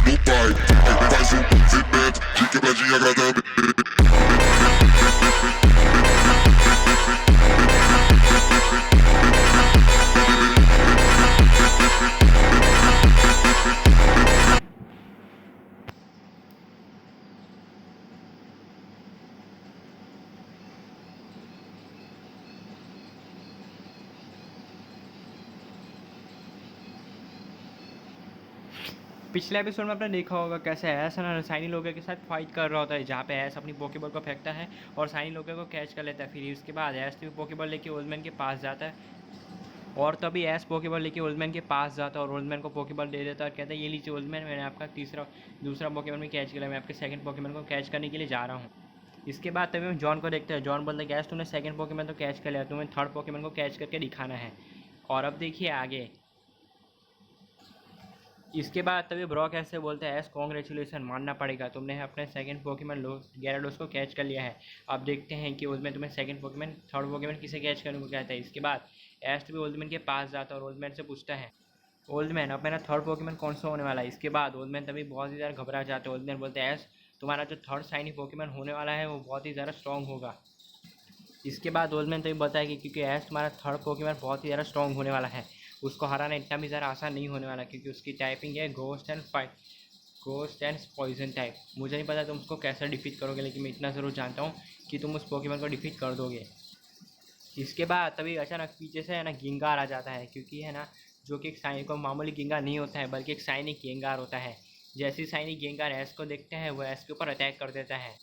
no pai. Faz um movimento de quebradinha agradable. पिछले episode में आपने देखा होगा कैसे ऐस है ना साइनी लोगे के साथ फाइट कर रहा होता है, जहाँ पे ऐस अपनी पोकेबॉल को फेंकता है और साइनी लोगे को कैच कर लेता है। फिर उसके बाद ऐस भी पोकेबॉल लेके ओल्डमैन के पास जाता है और तभी ऐस पोकेबॉल लेके ओल्डमैन के पास जाता है और ओल्डमैन को पोकेबॉल दे देता है और कहता है ये लीजिए ओल्डमैन, मैंने आपका दूसरा पोकेमॉन भी कैच किया, मैं आपके सेकंड पोकेमॉन को कैच करने के लिए जा रहा हूँ। इसके बाद तभी हम जॉन को देखते हैं। जॉन बोलता है गैस तुमने सेकंड पोकेमॉन तो कैच कर लिया, तुम्हें थर्ड पोकेमॉन को कैच करके दिखाना है। और अब देखिए आगे। इसके बाद तभी ब्रॉक ऐसे बोलते हैं, एस कॉन्ग्रेचुलेसन, मानना पड़ेगा, तुमने अपने सेकंड पोकेमॉन गैराडोस को कैच कर लिया है। अब देखते हैं कि उसमें तुम्हें सेकंड पोकेमॉन थर्ड पोकेमॉन किसे कैच करने को कहता है। इसके बाद एस भी ओल्डमैन के पास जाता है और ओल्डमैन से पूछता है, ओल्डमैन अब मेरा थर्ड पोकेमॉन कौन सा होने वाला है। इसके बाद ओल्डमैन तभी बहुत ही ज़्यादा घबरा जाते हैं। ओल्डमैन बोलते हैं, एस तुम्हारा जो थर्ड शाइनी पोकेमॉन होने वाला है वो बहुत ही ज़्यादा स्ट्रॉन्ग होगा। इसके बाद ओल्डमैन तभी बताया कि क्योंकि एस तुम्हारा थर्ड पोकेमॉन बहुत ही ज़्यादा स्ट्रॉन्ग होने वाला है, उसको हराना इतना भी ज़्यादा आसान नहीं होने वाला, क्योंकि उसकी टाइपिंग है घोस्ट एंड पॉइजन टाइप। मुझे नहीं पता तुम उसको कैसे डिफीट करोगे, लेकिन मैं इतना ज़रूर जानता हूँ कि तुम उस पोकेमॉन को डिफीट कर दोगे। इसके बाद तभी अचानक पीछे से है ना गेंगार आ जाता है, क्योंकि है ना जो कि एक साइनिक को मामूली गेंगार नहीं होता है बल्कि एक साइनिक गेंगार होता है। जैसे साइनिक गेंगार एस को देखते हैं वो एस के ऊपर अटैक कर देता है।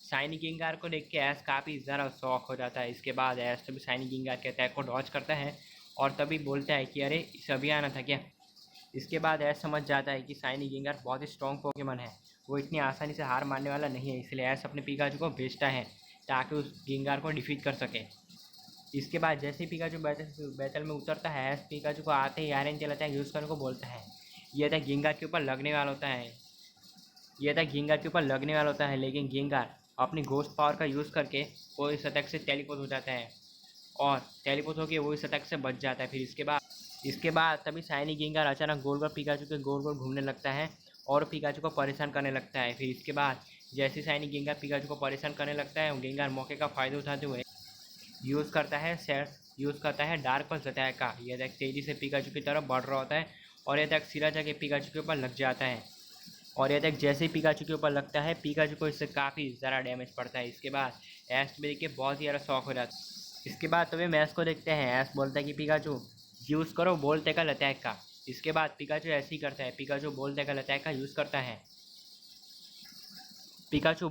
साइनिक गेंगार को देख के एस काफ़ी ज़्यादा शॉक हो जाता है। इसके बाद एस तभी साइनिक गेंगार के अटैक को डॉज करता है और तभी बोलता है कि अरे इस अभी आना था क्या। इसके बाद एस समझ जाता है कि साइनिक गेंगार बहुत ही स्ट्रॉन्ग पोकेमॉन है, वो इतनी आसानी से हार मानने वाला नहीं है, इसलिए एस अपने पिकाचू को भेजता है ताकि उस गेंगार को डिफीट कर सके। इसके बाद जैसे ही पिकाचू बैटल में उतरता है, पिकाचू को आते ही आयरन टेल अटैक यूज़ करने को बोलता है। यह अटैक गेंगार के ऊपर लगने वाला होता है लेकिन गेंगार अपनी घोस्ट पावर का यूज़ करके वो इस अटैक से टेलीपोर्ट हो जाता है और टेलीपोर्ट होकर वो इस अटैक से बच जाता है। फिर इसके बाद तभी शाइनी गेंगार अचानक गोल गोल पिकाचू के गोल गोल घूमने लगता है और पिकाचू को परेशान करने लगता है। फिर इसके बाद जैसे शाइनी गेंगार पिकाचू को परेशान करने लगता है, गेंगार मौके का फ़ायदा उठाते हुए यूज़ करता है डार्क पल्स अटैक का। यह अटैक तेज़ी से पिकाचू की तरफ बढ़ रहा होता है और यह अटैक सिरा जाके पिकाचू के ऊपर लग जाता है और यह अटैक जैसे ही पिकाचू के ऊपर लगता है पिकाचू को इससे काफ़ी ज़्यादा डैमेज पड़ता है। इसके बाद ऐश देख के बहुत ही ज़्यादा शॉक हो जाता है। इसके बाद तभी मैस को देखते हैं। ऐश बोलता है कि पिकाचू यूज़ करो बोल्ट टैकल अटैक का। इसके बाद पिकाचू ऐसे ही करता है, पिकाचू बोल्ट टैकल अटैक का यूज़ करता है। पिकाचू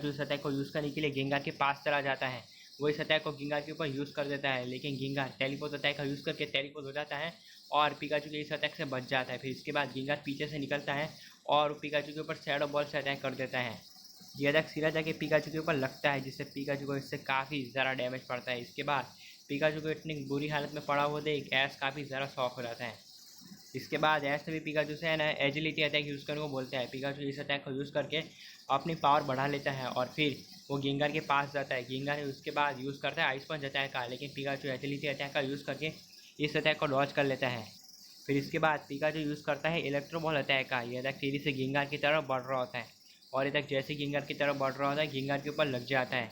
इस अटैक को यूज़ करने के लिए गेंगार के पास चला जाता है। वो इस अटैक को गेंगार के ऊपर यूज़ कर देता है, लेकिन गेंगार टेलीपोर्ट अटैक का यूज़ करके टेलीपोर्ट हो जाता है और पिकाचू के इस अटैक से बच जाता है। फिर इसके बाद गेंगार पीछे से निकलता है और पिकाचू के ऊपर शैडो बॉल से अटैक कर देता है। ये अटैक सीधा जाके पिकाचू के ऊपर लगता है, जिससे पिकाचू को इससे काफ़ी ज़्यादा डैमेज पड़ता है। इसके बाद पिकाचू को इतनी बुरी हालत में पड़ा हुआ देख ऐश काफ़ी ज़्यादा शॉक हो जाता है। इसके बाद ऐसे भी पिकाचू से है ना एजिलिटी अटैक यूज़ करने को बोलता है। पिकाचू इस अटैक को यूज़ करके अपनी पावर बढ़ा लेता है और फिर वो गेंगार के पास जाता है। गेंगार उसके बाद यूज़ करता है आइस पंच अटैक का, लेकिन पिकाचू एजिलिटी अटैक का यूज़ करके इस अटैक को डॉज कर लेता है। फिर इसके बाद पिकाचू यूज़ करता है इलेक्ट्रो बॉल अटैक का। यह अटैक तेज़ी से गेंगार की तरफ बढ़ रहा होता है और अटैक जैसे गेंगार की तरफ बढ़ रहा होता है गेंगार के ऊपर लग जाता है।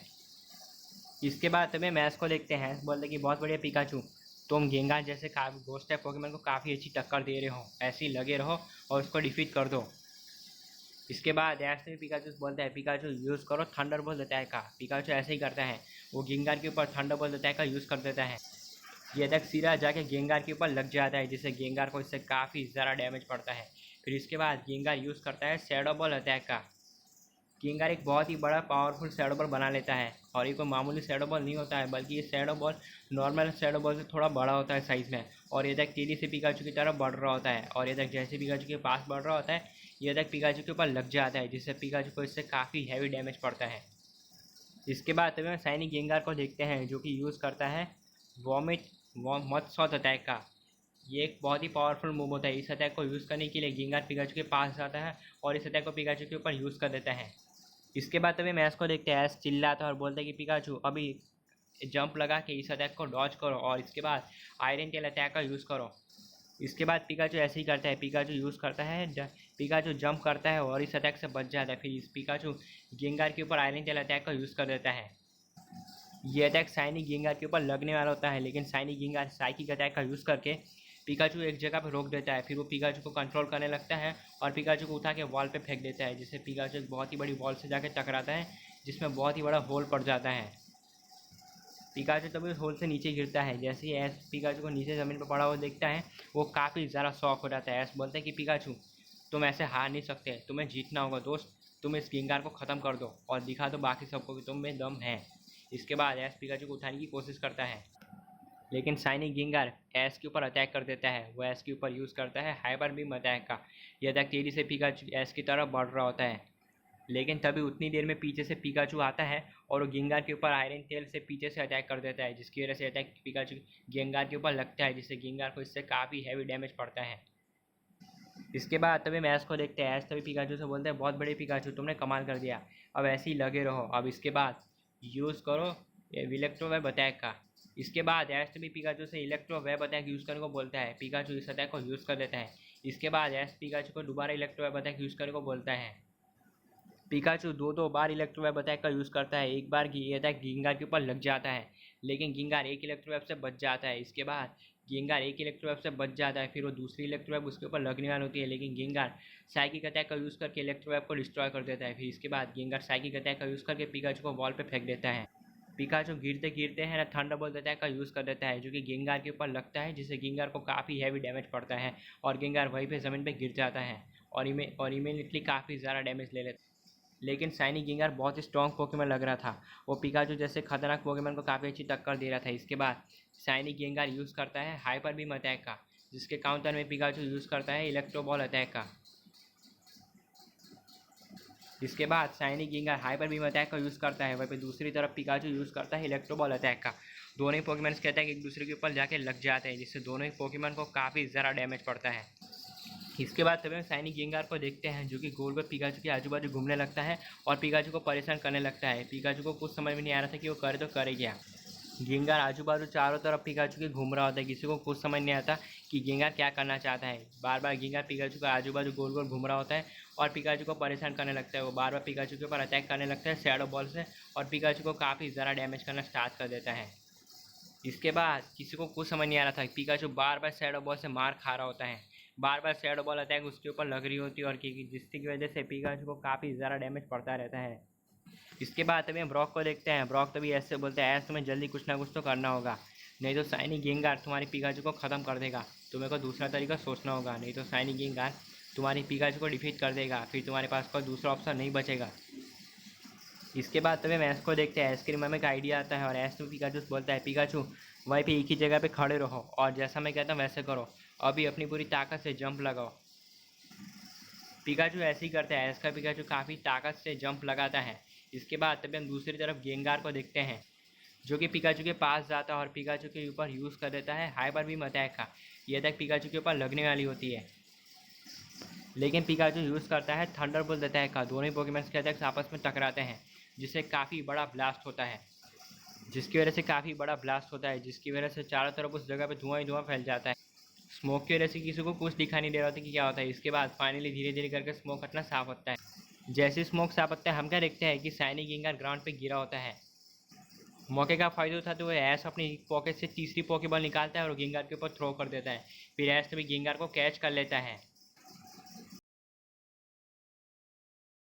इसके बाद तभी मैच को देखते हैं। बोलते कि बहुत बढ़िया पिकाचू, तुम गेंगार जैसे घोस्ट टाइप पोकेमॉन को काफ़ी अच्छी टक्कर दे रहे हो, ऐसे ही लगे रहो और उसको डिफीट कर दो। इसके बाद ऐसे ही पिकाचू बोलता है पिकाचू यूज़ करो थंडरबोल्ट अटैक का। पिकाचू ऐसे ही करता है, वो गेंगार के ऊपर थंडरबोल्ट अटैक का यूज़ कर देता है। ये अटैक सीधा जाके गेंगार के ऊपर लग जाता है, जिससे गेंगार को इससे काफ़ी ज़्यादा डैमेज पड़ता है। फिर इसके बाद गेंगार यूज़ करता है शैडो बॉल अटैक का। गेंगार एक बहुत ही बड़ा पावरफुल शैडो बॉल बना लेता है और ये कोई मामूली शैडो बॉल नहीं होता है, बल्कि ये shadow ball normal shadow ball से थोड़ा बड़ा होता है साइज़ में और ये तक तेज़ी से पिकाचू की तरफ बढ़ रहा होता है और ये तक जैसे पिकाचू के पास बढ़ रहा होता है ये तक पिकाचू के ऊपर लग जाता है, जिससे पिकाचू को इससे काफ़ी हैवी डैमेज पड़ता है। इसके बाद तभी हम साइनिक गेंगार को देखते हैं, जो कि यूज़ करता है वॉमिट मत सॉट अटैक का। ये एक बहुत ही पावरफुल मूव होता है। इस अटैक को यूज़ करने के लिए गेंगार पिकाचू के पास जाता है और इस अटैक को पिकाचू के ऊपर यूज़ कर देता है। इसके बाद तभी मैच को देखते हैं, ऐस चिल्लाता है और बोलते हैं कि पिकाचू अभी जंप लगा के इस अटैक को डॉज करो और इसके बाद आयरन टेल अटैक का यूज़ करो। इसके बाद पिकाचू ऐसे ही करता है, पिकाचू यूज़ करता है, पिकाचू जंप करता है और इस अटैक से बच जाता है। फिर इस पिकाचू गेंगार के ऊपर आयरन टेल अटैक का यूज़ कर देता है। ये अटैक शाइनी गेंगार के ऊपर लगने वाला होता है, लेकिन शाइनी गेंगार साइकिक अटैक का यूज़ करके पिकाचू एक जगह पर रोक देता है। फिर वो पिकाचू को कंट्रोल करने लगता है और पिकाचू को उठा के वॉल पे फेंक देता है, जिससे पिकाचू एक बहुत ही बड़ी वॉल से जाकर टकराता है, जिसमें बहुत ही बड़ा होल पड़ जाता है। पिकाचू तभी उस होल से नीचे गिरता है। जैसे ही ऐश पिकाचू को नीचे ज़मीन पर पड़ा हुआ देखता है, वो काफ़ी ज़्यादा शॉक हो जाता है। ऐश बोलते हैं कि पिकाचू तुम ऐसे हार नहीं सकते, तुम्हें जीतना होगा दोस्त, तुम इस गेंगार को ख़त्म कर दो और दिखा दो बाकी सबको कि तुम में दम है। इसके बाद ऐश पिकाचू को उठाने की कोशिश करता है, लेकिन शाइनी गेंगार ऐश के ऊपर अटैक कर देता है। वो ऐश के ऊपर यूज़ करता है हाइपर बीम अटैक का। यह अटैक तेज़ी से पिकाचू ऐश की तरफ बढ़ रहा होता है, लेकिन तभी उतनी देर में पीछे से पिकाचू आता है और वो गेंगार के ऊपर आयरन टेल से पीछे से अटैक कर देता है, जिसकी वजह से अटैक पिकाचू गेंगार के ऊपर लगता है, जिससे गेंगार को इससे काफ़ी हैवी डैमेज पड़ता है। इसके बाद तभी हम ऐश को देखते हैं। ऐश तभी पिकाचू से बोलते हैं, बहुत बड़े पिकाचू तुमने कमाल कर दिया, अब ऐसे ही लगे रहो, अब इसके बाद यूज़ करो इलेक्ट्रो वेब अटैक का। इसके बाद ऐश तभी पिकाचू से इलेक्ट्रो वेब अटैक यूज़ करने को बोलता है। पिकाचू इस अटैक को यूज़ कर देता है। इसके बाद ऐश पिकाचू को दोबारा इलेक्ट्रो वेब अटैक यूज़ करने को बोलता है। पिकाचू दो बार इलेक्ट्रो वेब अटैक का यूज़ करता है। एक बार ये अटैक गेंगार के ऊपर लग जाता है, लेकिन गेंगार एक इलेक्ट्रो वेब से बच जाता है। इसके बाद गेंगार एक इलेक्ट्रो वेब से बच जाता है, फिर वो दूसरी इलेक्ट्रो वेब उसके ऊपर लगने वाली होती है, लेकिन गेंगार साइकिक अटैक का यूज़ करके इलेक्ट्रो वेब को डिस्ट्रॉय कर देता है। फिर इसके बाद गेंगार साइकिक अटैक का यूज़ करके पिकाचू को वॉल पर फेंक देता है। पिकाचू गिरते गिरते है ना थंडरबोल्ट अटैक का यूज़ कर देता है, जो कि गेंगार के ऊपर लगता है, जिससे गेंगार को काफ़ी हैवी डैमेज पड़ता है और गेंगार वहीं पे ज़मीन पे गिर जाता है और इमीडिएटली काफ़ी ज़्यादा डैमेज ले लेता है। लेकिन शाइनी गेंगार बहुत ही स्ट्रॉन्ग पोकेमॉन लग रहा था, वो पिकाचू जैसे खतरनाक पोकेमॉन को काफ़ी अच्छी टक्कर दे रहा था। इसके बाद शाइनी गेंगार यूज़ करता है हाइपर बीम अटैक का, जिसके काउंटर में पिकाचू यूज़ करता है इलेक्ट्रो बॉल अटैक का। इसके बाद शाइनी गेंगार हाइपर बीम अटैक का यूज़ करता है, वहीं पे दूसरी तरफ पिकाचू यूज़ करता है इलेक्ट्रो बॉल अटैक का। दोनों ही पोकेमॉन्स के अटैक एक दूसरे के ऊपर जाके लग जाते हैं, जिससे दोनों ही पोकेमॉन को काफ़ी ज़्यादा डैमेज पड़ता है। इसके बाद तभी हम शाइनी गेंगार को देखते हैं, जो कि गोल पर पिकाचू के आजू बाजू घूमने लगता है और पिकाचू को परेशान करने लगता है। पिकाचू को कुछ समझ में नहीं आ रहा था कि वो करे तो करे क्या। गेंगार आजू बाजू चारों तरफ पिकाचू के घूम रहा होता है, किसी को कुछ समझ नहीं आता कि गेंगार क्या करना चाहता है। बार बार गेंगार पिकाचू का आजू बाजू गोल गोल घूम रहा होता है और पिकाचू को परेशान करने लगता है। वो बार बार पिकाचू के ऊपर अटैक करने लगता है शैडो बॉल से और पिकाचू को काफ़ी ज़्यादा डैमेज करना स्टार्ट कर देता है। इसके बाद किसी को कुछ समझ नहीं आ रहा था, पिकाचू बार बार शैडो बॉल से मार खा रहा होता है, बार बार शैडो बॉल अटैक उसके ऊपर लग रही होती है और जिसकी वजह से पिकाचू को काफ़ी ज़्यादा डैमेज पड़ता रहता है। इसके बाद तभी हम ब्रॉक को देखते हैं। ब्रॉक तभी ऐसे बोलते हैं, ऐसे तुम्हें जल्दी कुछ ना कुछ तो करना होगा, नहीं तो शाइनी गेंगार तुम्हारी पिकाचू को ख़त्म कर देगा। तुम्हें को दूसरा तरीका सोचना होगा, नहीं तो शाइनी गेंगार तुम्हारी पिकाचू को डिफीट कर देगा, फिर तुम्हारे पास कोई दूसरा ऑप्शन नहीं बचेगा। इसके बाद तभी हम ऐश को देखते हैं। ऐश के दिमाग में एक आइडिया आता है और ऐश तो पिकाचू से बोलता है, पिकाचू वहीं पे एक ही जगह पे खड़े रहो और जैसा मैं कहता हूँ वैसे करो, अभी अपनी पूरी ताकत से जंप लगाओ। पिकाचू ऐसे ही करता है। ऐश का पिकाचू काफ़ी ताकत से जंप लगाता है। इसके बाद तभी हम दूसरी तरफ गेंगार को देखते हैं, जो कि पिकाचू के पास जाता है और पिकाचू के ऊपर यूज़ कर देता है हाइपर बीम अटैक का। यह अटैक पिकाचू के ऊपर लगने वाली होती है, लेकिन पिकाचू यूज़ करता है थंडरबोल्ट अटैक का। दोनों ही पोकेमॉन्स के अटैक्स आपस में टकराते हैं, जिससे काफ़ी बड़ा ब्लास्ट होता है, जिसकी वजह से चारों तरफ उस जगह पे धुआं ही धुआं फैल जाता है। स्मोक की वजह से किसी को कुछ दिखाई नहीं दे रहा था कि क्या होता है। इसके बाद फाइनली धीरे धीरे करके स्मोक हटना साफ होता है। जैसे स्मोक साफ होता है, हम क्या देखते हैं कि शाइनी गेंगार ग्राउंड पे गिरा होता है। मौके का फायदा उठाते हुए ऐश अपनी पॉकेट से तीसरी पोकेबॉल निकालता है और गेंगार के ऊपर थ्रो कर देता है। फिर ऐश तभी गेंगार को कैच कर लेता है।